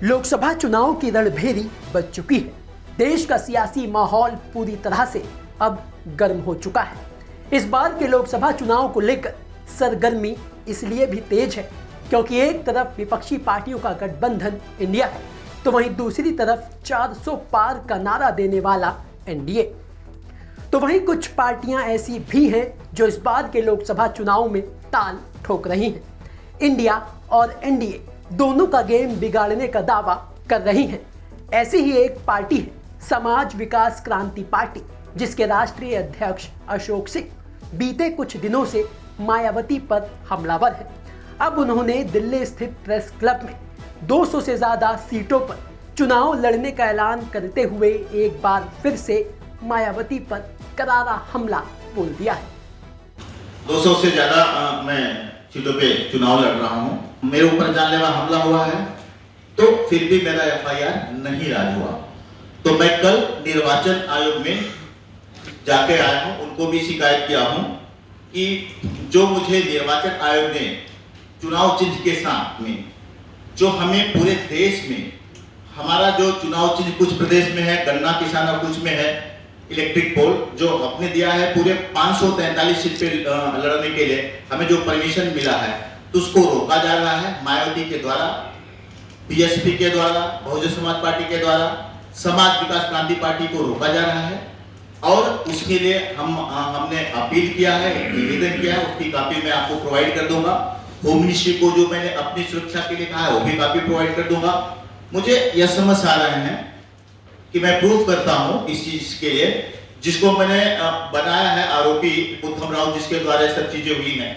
लोकसभा चुनाव की रणभेरी बज चुकी है। देश का सियासी माहौल पूरी तरह से अब गर्म हो चुका है। इस बार के लोकसभा चुनाव को लेकर सरगर्मी इसलिए भी तेज है क्योंकि एक तरफ विपक्षी पार्टियों का गठबंधन इंडिया है, तो वहीं दूसरी तरफ 400 पार का नारा देने वाला एनडीए। तो वहीं कुछ पार्टियां ऐसी भी हैं जो इस बार के लोकसभा चुनाव में ताल ठोक रही हैं। इंडिया और एनडीए दोनों का गेम बिगाड़ने का दावा कर रही हैं। ऐसी ही एक पार्टी है समाज विकास क्रांति पार्टी, जिसके राष्ट्रीय अध्यक्ष अशोक सिंह बीते कुछ दिनों से मायावती पर हमलावर है। अब उन्होंने दिल्ली स्थित प्रेस क्लब में 200 से ज्यादा सीटों पर चुनाव लड़ने का ऐलान करते हुए एक बार फिर से मायावती पर करारा हमला बोल दिया है। 200 से ज्यादा मैं सीटों पे चुनाव लड़ रहा हूं। मेरे ऊपर जानलेवा हमला हुआ है, तो फिर भी मेरा एफआईआर नहीं राज हुआ। तो मैं कल निर्वाचन आयोग में जाके आया हूं, उनको भी शिकायत किया हूं कि जो मुझे निर्वाचन आयोग ने चुनाव चिन्ह के साथ में, जो हमें पूरे देश में हमारा जो चुनाव चिन्ह कुछ प्रदेश में है, गन्ना किसान और कुछ में है इलेक्ट्रिक पोल, जो अपने दिया है पूरे 543 सीट पे लड़ने के लिए हमें जो परमिशन मिला है, तो उसको रोका जा रहा है मायावती के द्वारा, बीएसपी के द्वारा, बहुजन समाज पार्टी के द्वारा, समाज विकास क्रांति पार्टी को रोका जा रहा है। और उसके लिए हमने अपील किया है, निवेदन किया है, उसकी कॉपी मैं आपको प्रोवाइड कर दूंगा। होम मिनिस्ट्री को जो मैंने अपनी सुरक्षा के लिए कहा है वो भी कॉपी प्रोवाइड कर दूंगा। मुझे यह समझ आ रहे हैं कि मैं प्रूफ करता हूं इस चीज के लिए, जिसको मैंने बनाया है आरोपी उत्तम राव, जिसके द्वारा सब चीजें हुई हैं,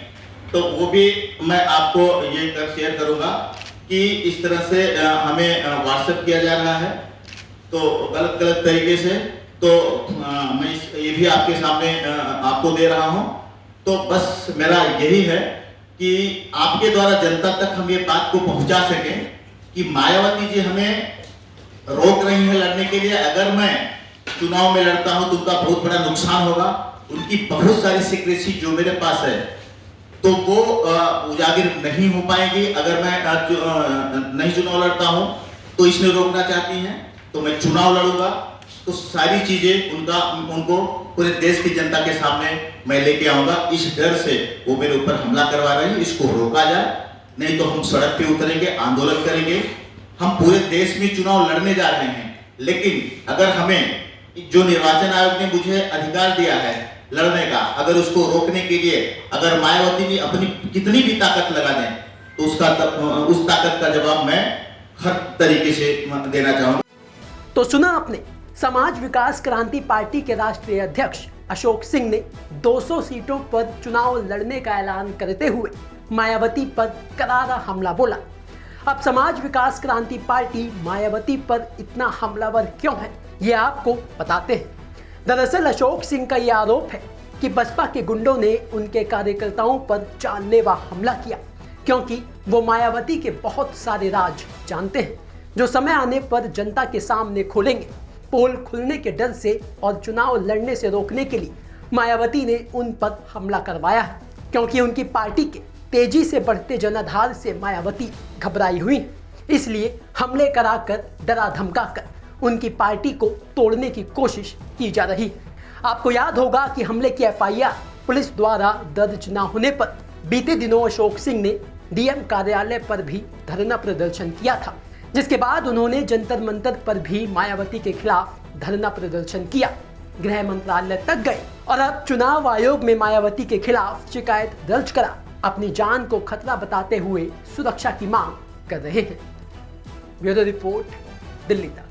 तो वो भी मैं आपको ये शेयर करूंगा कि इस तरह से हमें व्हाट्सएप किया जा रहा है, तो गलत तरीके से। तो मैं ये भी आपके सामने आपको दे रहा हूं। तो बस मेरा यही है कि आपके द्वारा जनता तक हम ये बात को पहुंचा सकें कि मायावती जी हमें रोक रही है लड़ने के लिए। अगर मैं चुनाव में लड़ता हूं तो उनका बहुत बड़ा नुकसान होगा। उनकी बहुत सारी सीक्रेसी जो मेरे पास है तो वो उजागर नहीं हो पाएंगी अगर मैं नहीं चुनाव लड़ता हूं। तो इसमें रोकना चाहती हैं तो मैं चुनाव लड़ूंगा, तो सारी चीजें उनको पूरे देश की जनता के सामने मैं लेके आऊंगा। इस डर से वो मेरे ऊपर हमला करवा रहे हैं, इसको रोका जाए, नहीं तो हम सड़क पे उतरेंगे, आंदोलन करेंगे। हम पूरे देश में चुनाव लड़ने जा रहे हैं, लेकिन अगर हमें जो निर्वाचन आयोग ने मुझे अधिकार दिया है लड़ने का, अगर उसको रोकने के लिए अगर मायावती ने अपनी कितनी भी ताकत लगा दें, तो उस ताकत का जवाब मैं हर तरीके से देना चाहूंगा। तो सुना आपने, समाज विकास क्रांति पार्टी के राष्ट्रीय अध्यक्ष अशोक सिंह ने 200 सीटों पर चुनाव लड़ने का ऐलान करते हुए मायावती पर करारा हमला बोला। अब समाज विकास क्रांति पार्टी मायावती पर इतना हमलावर क्यों है, ये आपको बताते हैं। दरअसल अशोक सिंह का यह आरोप है कि बसपा के गुंडों ने उनके कार्यकर्ताओं पर जानलेवा हमला किया, क्योंकि वो मायावती के बहुत सारे राज जानते हैं जो समय आने पर जनता के सामने खोलेंगे। पोल खुलने के डर से और चुनाव लड़ने से रोकने के लिए मायावती ने उन पर हमला करवाया है, क्योंकि उनकी पार्टी के तेजी से बढ़ते जनाधार से मायावती घबराई हुई है। इसलिए हमले कराकर, डरा धमकाकर उनकी पार्टी को तोड़ने की कोशिश की जा रही है। आपको याद होगा कि हमले की एफआईआर पुलिस द्वारा दर्ज न होने पर बीते दिनों अशोक सिंह ने डीएम कार्यालय पर भी धरना प्रदर्शन किया था, जिसके बाद उन्होंने जंतर मंतर पर भी मायावती के खिलाफ धरना प्रदर्शन किया, गृह मंत्रालय तक गए और अब चुनाव आयोग में मायावती के खिलाफ शिकायत दर्ज करा अपनी जान को खतरा बताते हुए सुरक्षा की मांग कर रहे हैं। ब्यूरो रिपोर्ट, दिल्ली तक।